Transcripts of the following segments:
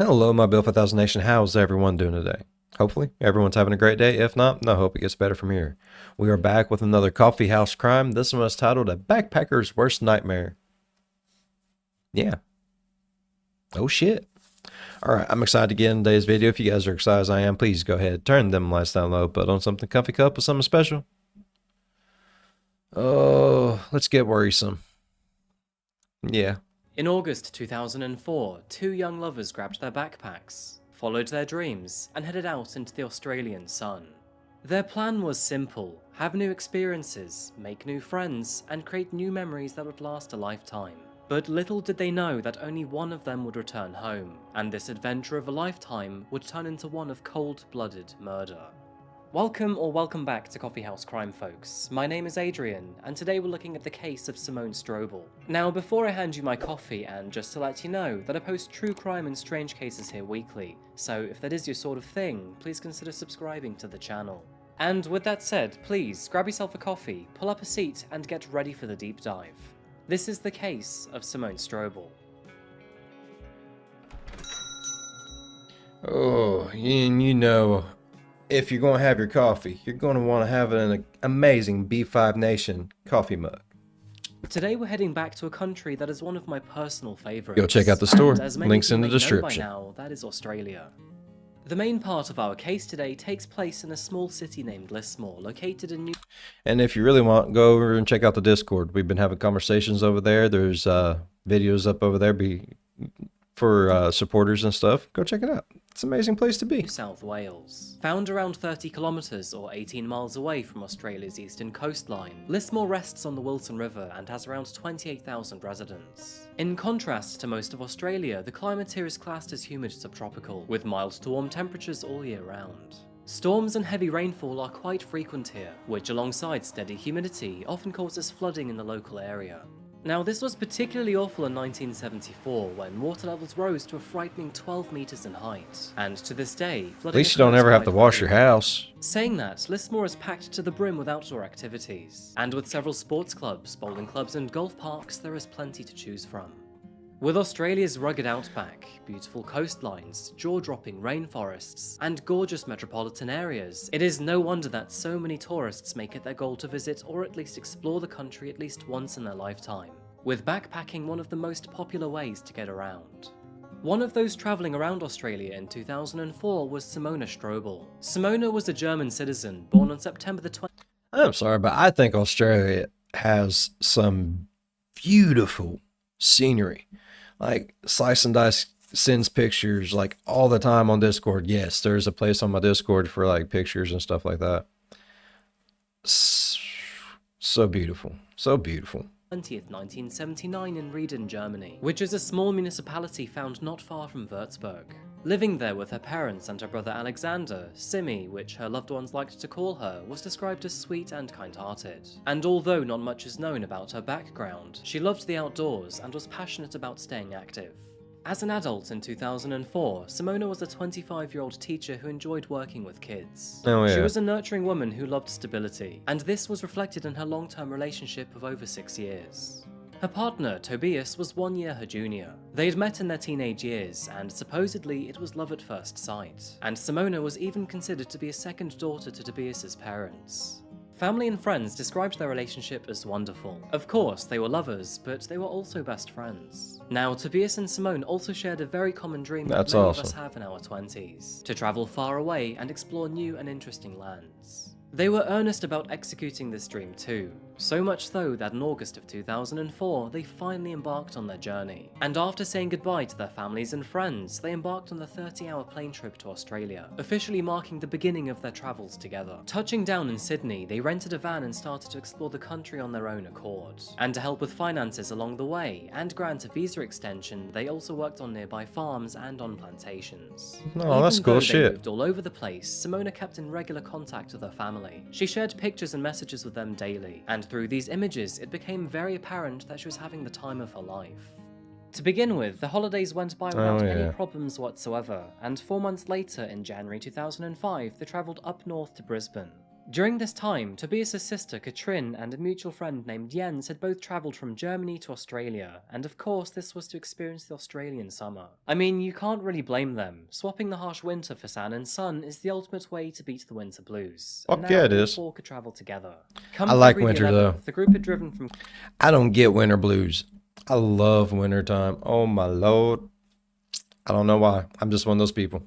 Hello, my Bill 5000 Nation. How's everyone doing today? Hopefully, everyone's having a great day. If not, I hope it gets better from here. We are back with another Coffeehouse Crime. This one is titled A Backpacker's Worst Nightmare. Yeah. Oh, shit. Alright, I'm excited to get in today's video. If you guys are excited as I am, please go ahead, turn them lights down low, put on something comfy cup with something special. Oh, let's get worrisome. Yeah. In August 2004, two young lovers grabbed their backpacks, followed their dreams, and headed out into the Australian sun. Their plan was simple: have new experiences, make new friends, and create new memories that would last a lifetime. But little did they know that only one of them would return home, and this adventure of a lifetime would turn into one of cold-blooded murder. Welcome back to Coffeehouse Crime, folks. My name is Adrian, and today we're looking at the case of Simone Strobel. Now, before I hand you my coffee, and just to let you know that I post true crime and strange cases here weekly, so if that is your sort of thing, please consider subscribing to the channel. And with that said, please grab yourself a coffee, pull up a seat, and get ready for the deep dive. This is the case of Simone Strobel. Oh, and you know, if you're going to have your coffee, you're going to want to have it in an amazing B5 Nation coffee mug. Today we're heading back to a country that is one of my personal favorites. Go check out the store. And as many Links in the of you may know description. by now, that is Australia. The main part of our case today takes place in a small city named Lismore, located in New... And if you really want, go over and check out the Discord. We've been having conversations over there. There's videos up over there for supporters and stuff. Go check it out. It's an amazing place to be. New South Wales. Found around 30 kilometres or 18 miles away from Australia's eastern coastline, Lismore rests on the Wilson River and has around 28,000 residents. In contrast to most of Australia, the climate here is classed as humid subtropical, with mild to warm temperatures all year round. Storms and heavy rainfall are quite frequent here, which alongside steady humidity often causes flooding in the local area. Now, this was particularly awful in 1974 when water levels rose to a frightening 12 meters in height, and to this day, flooding At least you don't occurs ever have to quite wash your regularly. house. Saying that, Lismore is packed to the brim with outdoor activities, and with several sports clubs, bowling clubs and golf parks, there is plenty to choose from. With Australia's rugged outback, beautiful coastlines, jaw-dropping rainforests, and gorgeous metropolitan areas, it is no wonder that so many tourists make it their goal to visit or at least explore the country at least once in their lifetime, with backpacking one of the most popular ways to get around. One of those travelling around Australia in 2004 was Simone Strobel. Simone was a German citizen, born on September the 20th. I'm sorry, but I think Australia has some beautiful scenery. Like, Slice and Dice sends pictures like all the time on Discord. Yes, there's a place on my Discord for like pictures and stuff like that. So beautiful. So beautiful. 20th, 1979 in Rieden, Germany, which is a small municipality found not far from Würzburg. Living there with her parents and her brother Alexander, Simi, which her loved ones liked to call her, was described as sweet and kind-hearted. And although not much is known about her background, she loved the outdoors and was passionate about staying active. As an adult in 2004, Simone was a 25-year-old teacher who enjoyed working with kids. Oh, yeah. She was a nurturing woman who loved stability, and this was reflected in her long-term relationship of over 6 years. Her partner, Tobias, was 1 year her junior. They had met in their teenage years, and supposedly it was love at first sight. And Simone was even considered to be a second daughter to Tobias's parents. Family and friends described their relationship as wonderful. Of course, they were lovers, but they were also best friends. Now, Tobias and Simone also shared a very common dream that many of us have in our 20s, to travel far away and explore new and interesting lands. They were earnest about executing this dream too, so much so that in August of 2004, they finally embarked on their journey. And after saying goodbye to their families and friends, they embarked on the 30-hour plane trip to Australia, officially marking the beginning of their travels together. Touching down in Sydney, they rented a van and started to explore the country on their own accord. And to help with finances along the way, and grant a visa extension, they also worked on nearby farms and on plantations. Oh, that's cool Even though shit. they moved all over the place, Simone kept in regular contact with her family. She shared pictures and messages with them daily, and through these images, it became very apparent that she was having the time of her life. To begin with, the holidays went by without any problems whatsoever, and 4 months later, in January 2005, they travelled up north to Brisbane. During this time, Tobias' sister Katrin and a mutual friend named Jens had both travelled from Germany to Australia, and of course this was to experience the Australian summer. I mean, you can't really blame them. Swapping the harsh winter for sand and sun is the ultimate way to beat the winter blues. And Fuck now yeah, it all is. four could travel together. Come I like February the winter, though. 11th, the group had driven from I don't get winter blues. I love winter time. Oh my lord. I don't know why. I'm just one of those people.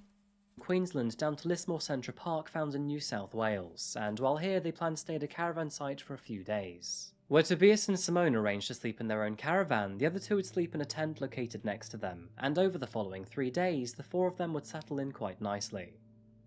Queensland down to Lismore Central Park found in New South Wales, and while here they planned to stay at a caravan site for a few days. Where Tobias and Simone arranged to sleep in their own caravan, the other two would sleep in a tent located next to them, and over the following 3 days, the four of them would settle in quite nicely.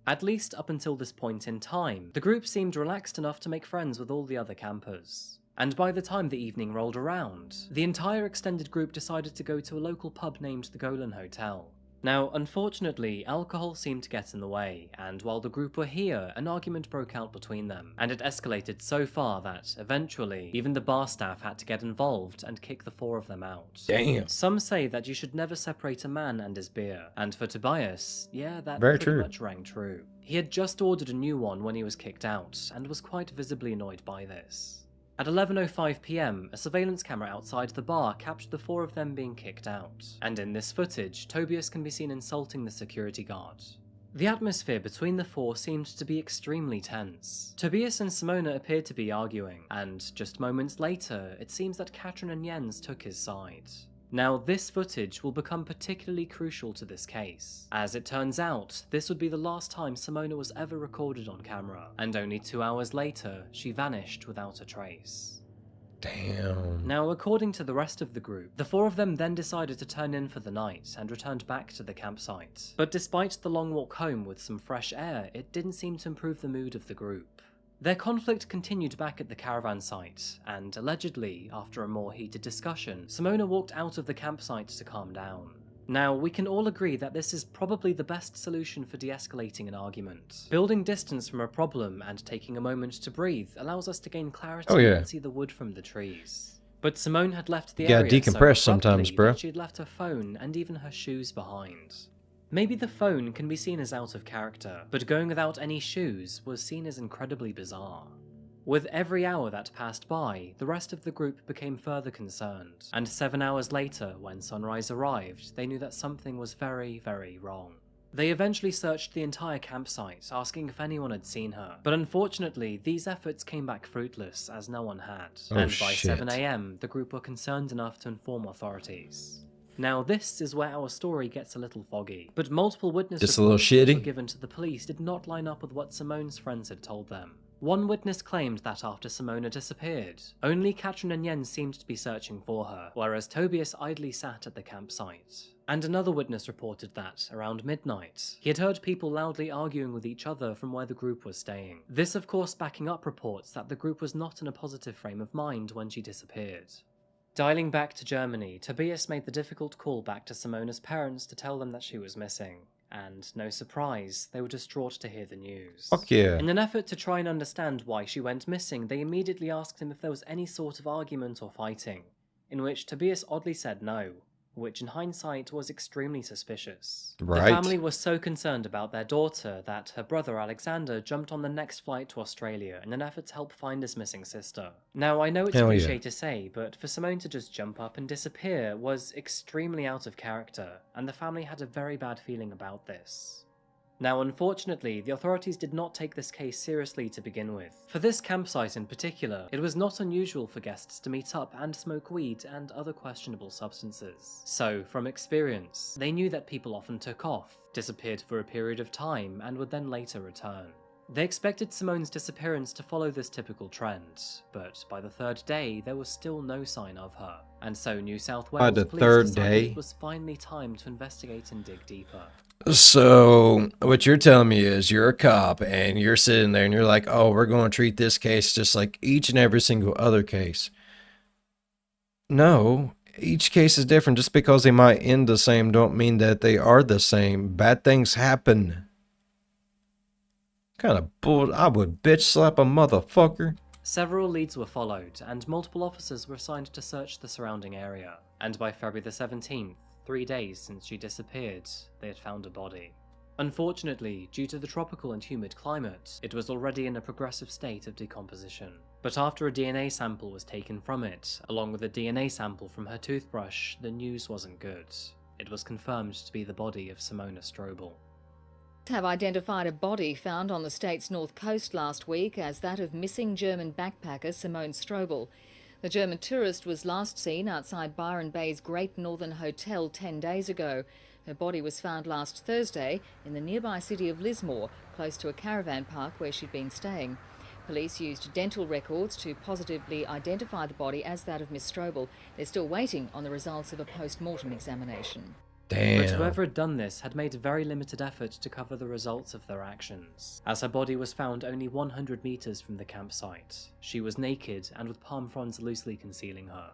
At least up until this point in time, the group seemed relaxed enough to make friends with all the other campers. And by the time the evening rolled around, the entire extended group decided to go to a local pub named the Golan Hotel. Now, unfortunately, alcohol seemed to get in the way, and while the group were here, an argument broke out between them, and it escalated so far that, eventually, even the bar staff had to get involved and kick the four of them out. Damn. Some say that you should never separate a man and his beer, and for Tobias, yeah, that Very pretty true. much rang true. He had just ordered a new one when he was kicked out, and was quite visibly annoyed by this. At 11:05 PM, a surveillance camera outside the bar captured the four of them being kicked out, and in this footage, Tobias can be seen insulting the security guard. The atmosphere between the four seemed to be extremely tense. Tobias and Simone appeared to be arguing, and just moments later, it seems that Katrin and Jens took his side. Now, this footage will become particularly crucial to this case. As it turns out, this would be the last time Simone was ever recorded on camera, and only 2 hours later, she vanished without a trace. Damn. Now, according to the rest of the group, the four of them then decided to turn in for the night and returned back to the campsite. But despite the long walk home with some fresh air, it didn't seem to improve the mood of the group. Their conflict continued back at the caravan site, and allegedly, after a more heated discussion, Simone walked out of the campsite to calm down. Now, we can all agree that this is probably the best solution for de-escalating an argument. Building distance from a problem and taking a moment to breathe allows us to gain clarity and see the wood from the trees. But Simone had left the area decompress so sometimes, abruptly bro. that she had left her phone and even her shoes behind. Maybe the phone can be seen as out of character, but going without any shoes was seen as incredibly bizarre. With every hour that passed by, the rest of the group became further concerned, and 7 hours later, when sunrise arrived, they knew that something was very, very wrong. They eventually searched the entire campsite, asking if anyone had seen her, but unfortunately, these efforts came back fruitless, as no one had, and by 7 AM, the group were concerned enough to inform authorities. Now, this is where our story gets a little foggy, but multiple witness Just a little reports that shitty? were given to the police did not line up with what Simone's friends had told them. One witness claimed that after Simone disappeared, only Katrin and Jens seemed to be searching for her, whereas Tobias idly sat at the campsite. And another witness reported that, around midnight, he had heard people loudly arguing with each other from where the group was staying. This of course backing up reports that the group was not in a positive frame of mind when she disappeared. Dialing back to Germany, Tobias made the difficult call back to Simone's parents to tell them that she was missing. And no surprise, they were distraught to hear the news. Fuck yeah. In an effort to try and understand why she went missing, they immediately asked him if there was any sort of argument or fighting, in which Tobias oddly said no, which in hindsight was extremely suspicious. Right. The family was so concerned about their daughter that her brother Alexander jumped on the next flight to Australia in an effort to help find his missing sister. Now, I know it's cliche to say, but for Simone to just jump up and disappear was extremely out of character, and the family had a very bad feeling about this. Now, unfortunately, the authorities did not take this case seriously to begin with. For this campsite in particular, it was not unusual for guests to meet up and smoke weed and other questionable substances. So, from experience, they knew that people often took off, disappeared for a period of time, and would then later return. They expected Simone's disappearance to follow this typical trend, but by the third day, there was still no sign of her. And so New South Wales police decided it was finally time to investigate and dig deeper. So, what you're telling me is you're a cop and you're sitting there and you're like, oh, we're going to treat this case just like each and every single other case. No, each case is different. Just because they might end the same don't mean that they are the same. Bad things happen. Kind of bull. I would bitch slap a motherfucker. Several leads were followed, and multiple officers were assigned to search the surrounding area. And by February the 17th, 3 days since she disappeared, they had found a body. Unfortunately, due to the tropical and humid climate, it was already in a progressive state of decomposition. But after a DNA sample was taken from it, along with a DNA sample from her toothbrush, the news wasn't good. It was confirmed to be the body of Simone Strobel. Have identified a body found on the state's north coast last week as that of missing German backpacker Simone Strobel. The German tourist was last seen outside Byron Bay's Great Northern Hotel 10 days ago. Her body was found last Thursday in the nearby city of Lismore, close to a caravan park where she'd been staying. Police used dental records to positively identify the body as that of Miss Strobel. They're still waiting on the results of a post-mortem examination. Damn. But whoever had done this had made very limited effort to cover the results of their actions, as her body was found only 100 meters from the campsite. She was naked and with palm fronds loosely concealing her.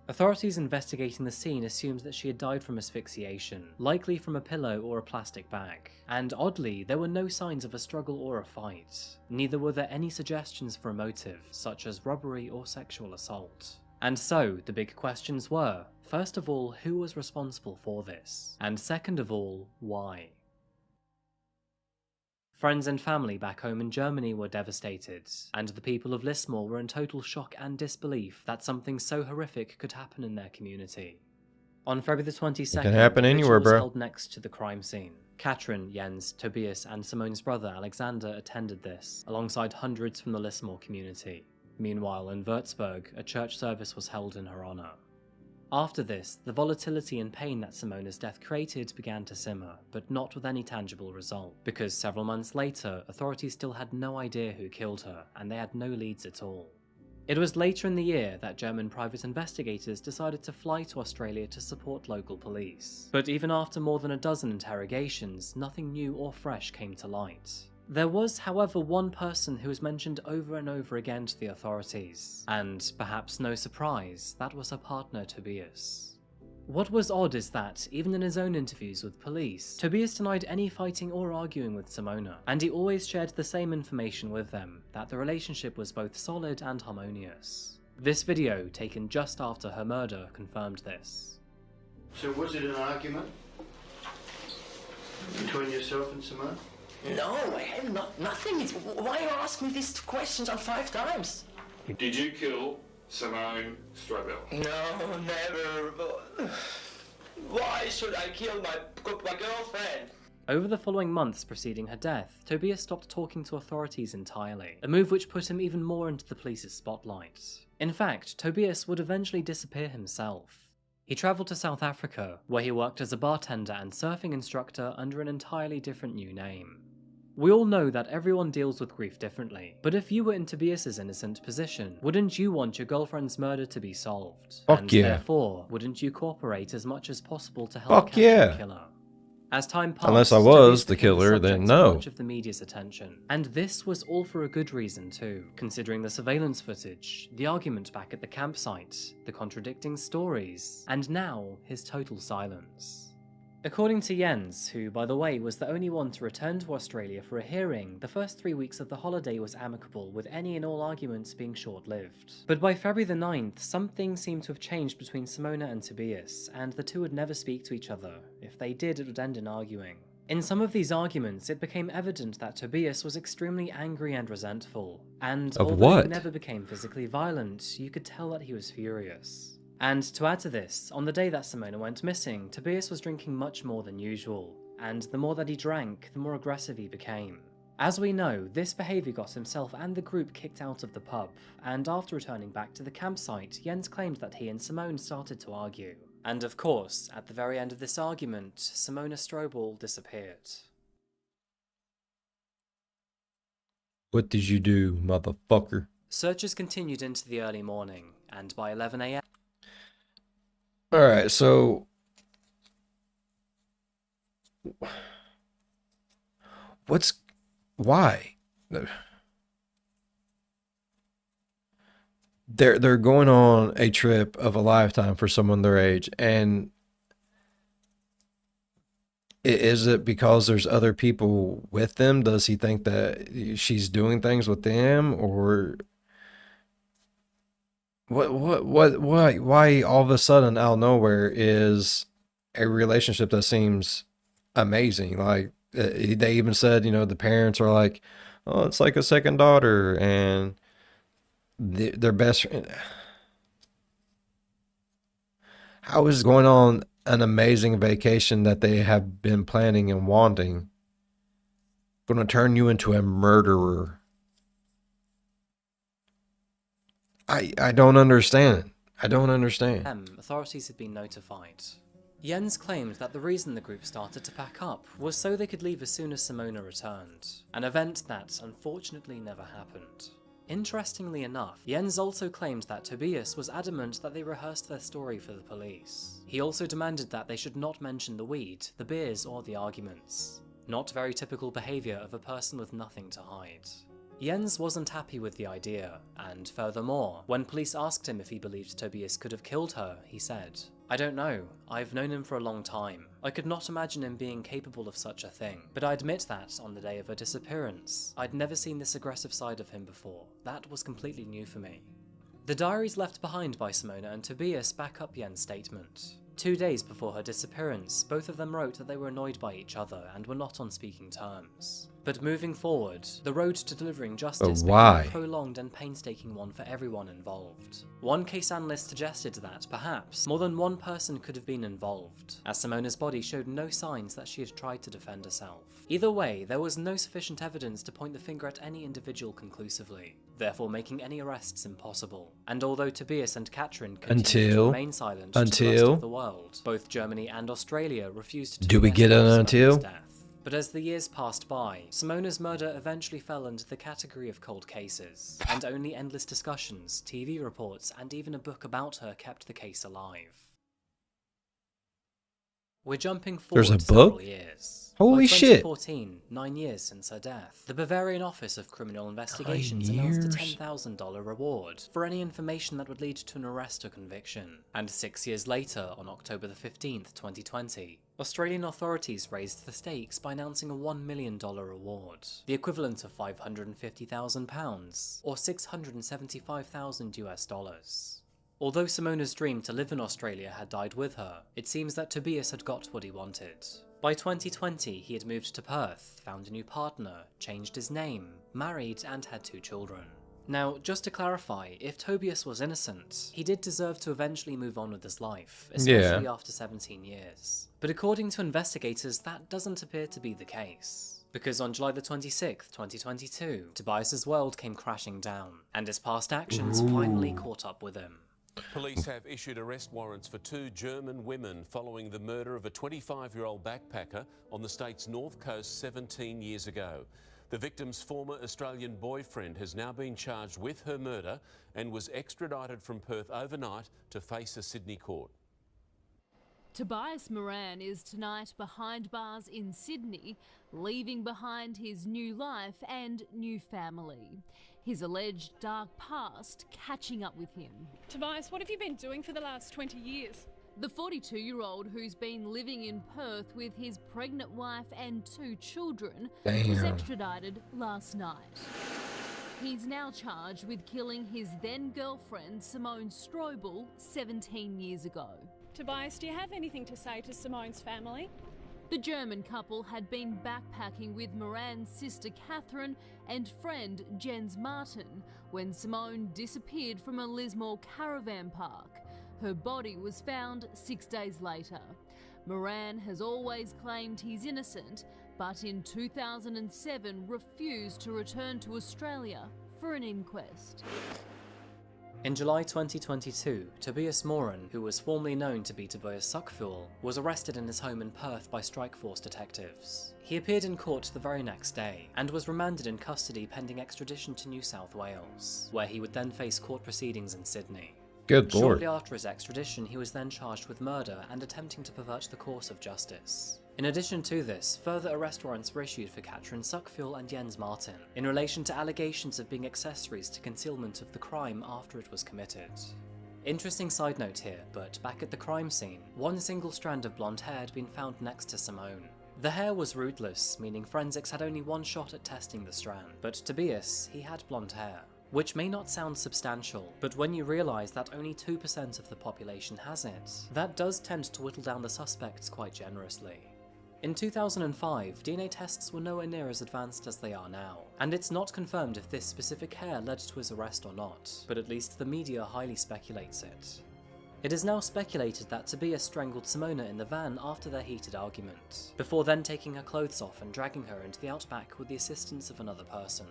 Authorities investigating the scene assumed that she had died from asphyxiation, likely from a pillow or a plastic bag. And oddly, there were no signs of a struggle or a fight. Neither were there any suggestions for a motive, such as robbery or sexual assault. And so, the big questions were, first of all, who was responsible for this? And second of all, why? Friends and family back home in Germany were devastated, and the people of Lismore were in total shock and disbelief that something so horrific could happen in their community. On February the 22nd, It can happen a anywhere, vigil was bro. held next to the crime scene. Katrin, Jens, Tobias, and Simone's brother Alexander attended this, alongside hundreds from the Lismore community. Meanwhile, in Würzburg, a church service was held in her honour. After this, the volatility and pain that Simone's death created began to simmer, but not with any tangible result, because several months later, authorities still had no idea who killed her, and they had no leads at all. It was later in the year that German private investigators decided to fly to Australia to support local police. But even after more than a dozen interrogations, nothing new or fresh came to light. There was, however, one person who was mentioned over and over again to the authorities, and, perhaps no surprise, that was her partner Tobias. What was odd is that, even in his own interviews with police, Tobias denied any fighting or arguing with Simone, and he always shared the same information with them, that the relationship was both solid and harmonious. This video, taken just after her murder, confirmed this. So was it an argument between yourself and Simone? No, I have nothing. Why you ask me these questions on 5 times? Did you kill Simone Strobel? No, never. Why should I kill my girlfriend? Over the following months preceding her death, Tobias stopped talking to authorities entirely, a move which put him even more into the police's spotlight. In fact, Tobias would eventually disappear himself. He travelled to South Africa, where he worked as a bartender and surfing instructor under an entirely different new name. We all know that everyone deals with grief differently, but if you were in Tobias's innocent position, wouldn't you want your girlfriend's murder to be solved? Fuck And yeah. therefore, wouldn't you cooperate as much as possible to help Fuck catch yeah. the killer? As time passed, Unless I was Tobias the became killer, subject then to no. much of the media's attention. And this was all for a good reason too, considering the surveillance footage, the argument back at the campsite, the contradicting stories, and now his total silence. According to Jens, who by the way was the only one to return to Australia for a hearing, the first 3 weeks of the holiday was amicable, with any and all arguments being short-lived. But by February the 9th, something seemed to have changed between Simone and Tobias, and the two would never speak to each other. If they did, it would end in arguing. In some of these arguments, it became evident that Tobias was extremely angry and resentful, and Of although what? he never became physically violent, you could tell that he was furious. And to add to this, on the day that Simone went missing, Tobias was drinking much more than usual, and the more that he drank, the more aggressive he became. As we know, this behaviour got himself and the group kicked out of the pub, and after returning back to the campsite, Jens claimed that he and Simone started to argue. And of course, at the very end of this argument, Simone Strobel disappeared. What did you do, motherfucker? Searches continued into the early morning, and by 11 AM, Alright, so why? They're going on a trip of a lifetime for someone their age, and is it because there's other people with them? Does he think that she's doing things with them, or why all of a sudden out of nowhere is a relationship that seems amazing? Like, They even said, the parents are like, oh, it's like a second daughter, and their best friend. How is going on an amazing vacation that they have been planning and wanting going to turn you into a murderer? I don't understand. I don't understand. Authorities had been notified. Jens claimed that the reason the group started to pack up was so they could leave as soon as Simona returned, an event that unfortunately never happened. Interestingly enough, Jens also claimed that Tobias was adamant that they rehearsed their story for the police. He also demanded that they should not mention the weed, the beers, or the arguments. Not very typical behaviour of a person with nothing to hide. Jens wasn't happy with the idea, and furthermore, when police asked him if he believed Tobias could have killed her, he said, "I don't know, I've known him for a long time. I could not imagine him being capable of such a thing, but I admit that, on the day of her disappearance, I'd never seen this aggressive side of him before. That was completely new for me." The diaries left behind by Simona and Tobias back up Jens' statement. 2 days before her disappearance, both of them wrote that they were annoyed by each other and were not on speaking terms. But moving forward, the road to delivering justice became a prolonged and painstaking one for everyone involved. One case analyst suggested that, perhaps, more than one person could have been involved, as Simona's body showed no signs that she had tried to defend herself. Either way, there was no sufficient evidence to point the finger at any individual conclusively, therefore making any arrests impossible. And although Tobias and Katrin continued to remain silent to the rest of the world, both Germany and Australia refused to get an until? Death. But as the years passed by, Simona's murder eventually fell into the category of cold cases, and only endless discussions, TV reports, and even a book about her kept the case alive. We're jumping forward several years. Holy shit. 2014, 9 years since her death, the Bavarian Office of Criminal Investigations announced a $10,000 reward for any information that would lead to an arrest or conviction. And 6 years later, on October the 15th, 2020, Australian authorities raised the stakes by announcing a $1 million reward, the equivalent of £550,000, or $675,000 US. Although Simona's dream to live in Australia had died with her, it seems that Tobias had got what he wanted. By 2020, he had moved to Perth, found a new partner, changed his name, married, and had 2 children. Now, just to clarify, if Tobias was innocent, he did deserve to eventually move on with his life, especially after 17 years. But according to investigators, that doesn't appear to be the case. Because on July the 26th, 2022, Tobias's world came crashing down, and his past actions finally caught up with him. Police have issued arrest warrants for 2 German women following the murder of a 25-year-old backpacker on the state's north coast 17 years ago. The victim's former Australian boyfriend has now been charged with her murder and was extradited from Perth overnight to face a Sydney court. Tobias Moran is tonight behind bars in Sydney, leaving behind his new life and new family. His alleged dark past catching up with him. Tobias, what have you been doing for the last 20 years? The 42-year-old, who's been living in Perth with his pregnant wife and 2 children, was extradited last night. He's now charged with killing his then-girlfriend Simone Strobel 17 years ago. Tobias, do you have anything to say to Simone's family? The German couple had been backpacking with Moran's sister Catherine and friend Jens Martin when Simone disappeared from a Lismore caravan park. Her body was found 6 days later. Moran has always claimed he's innocent, but in 2007 refused to return to Australia for an inquest. In July 2022, Tobias Moran, who was formerly known to be Tobias Suckfuell, was arrested in his home in Perth by Strikeforce detectives. He appeared in court the very next day, and was remanded in custody pending extradition to New South Wales, where he would then face court proceedings in Sydney. Good lord. Shortly after his extradition, he was then charged with murder and attempting to pervert the course of justice. In addition to this, further arrest warrants were issued for Katrin Suckfuell and Jens Martin, in relation to allegations of being accessories to concealment of the crime after it was committed. Interesting side note here, but back at the crime scene, one single strand of blonde hair had been found next to Simone. The hair was rootless, meaning forensics had only one shot at testing the strand, but Tobias, he had blonde hair. Which may not sound substantial, but when you realise that only 2% of the population has it, that does tend to whittle down the suspects quite generously. In 2005, DNA tests were nowhere near as advanced as they are now, and it's not confirmed if this specific hair led to his arrest or not, but at least the media highly speculates it. It is now speculated that Tobias strangled Simone in the van after their heated argument, before then taking her clothes off and dragging her into the outback with the assistance of another person.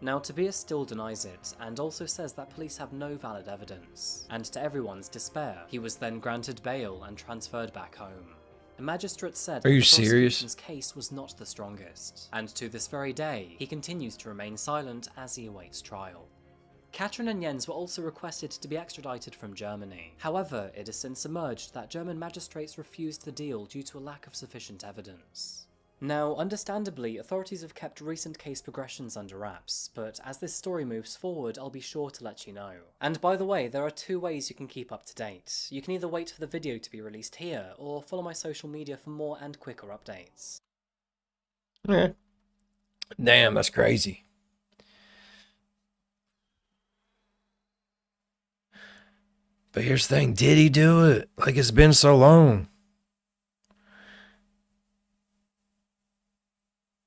Now, Tobias still denies it, and also says that police have no valid evidence, and to everyone's despair, he was then granted bail and transferred back home. A magistrate said Are you the serious? prosecution's case was not the strongest, and to this very day, he continues to remain silent as he awaits trial. Katrin and Jens were also requested to be extradited from Germany. However, it has since emerged that German magistrates refused the deal due to a lack of sufficient evidence. Now, understandably, authorities have kept recent case progressions under wraps, but as this story moves forward, I'll be sure to let you know. And by the way, there are two ways you can keep up to date. You can either wait for the video to be released here, or follow my social media for more and quicker updates. Yeah. Damn, that's crazy. But here's the thing, did he do it? Like, it's been so long.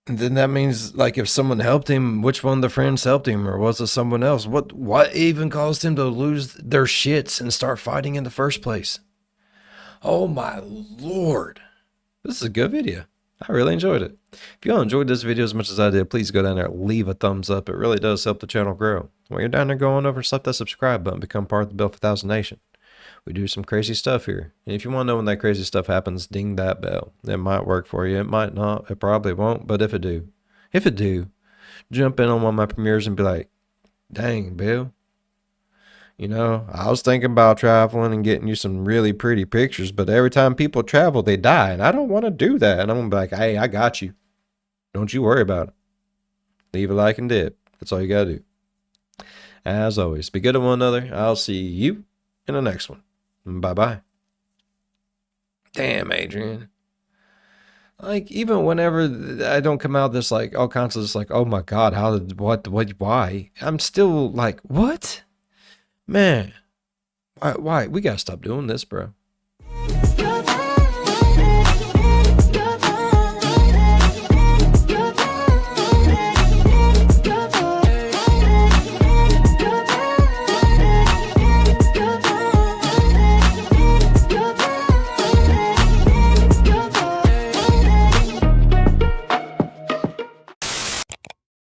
And then that means, like, if someone helped him, which one of the friends helped him, or was it someone else? What even caused him to lose their shits and start fighting in the first place? Oh my Lord. This is a good video. I really enjoyed it. If y'all enjoyed this video as much as I did, please go down there and leave a thumbs up. It really does help the channel grow. While you're down there, go on over and slap that subscribe button, become part of the Bill for 1000 Nation. We do some crazy stuff here. And if you want to know when that crazy stuff happens, ding that bell. It might work for you. It might not. It probably won't. But if it do, jump in on one of my premieres and be like, dang, Bill. You know, I was thinking about traveling and getting you some really pretty pictures, but every time people travel, they die. And I don't want to do that. And I'm going to be like, hey, I got you. Don't you worry about it. Leave a like and dip. That's all you got to do. As always, be good to one another. I'll see you in the next one. Bye-bye. Damn, Adrian. Like, even whenever I don't come out this, like, all kinds of just like, oh my God, how did, what, why? I'm still like, what? Man, why? We gotta stop doing this, bro.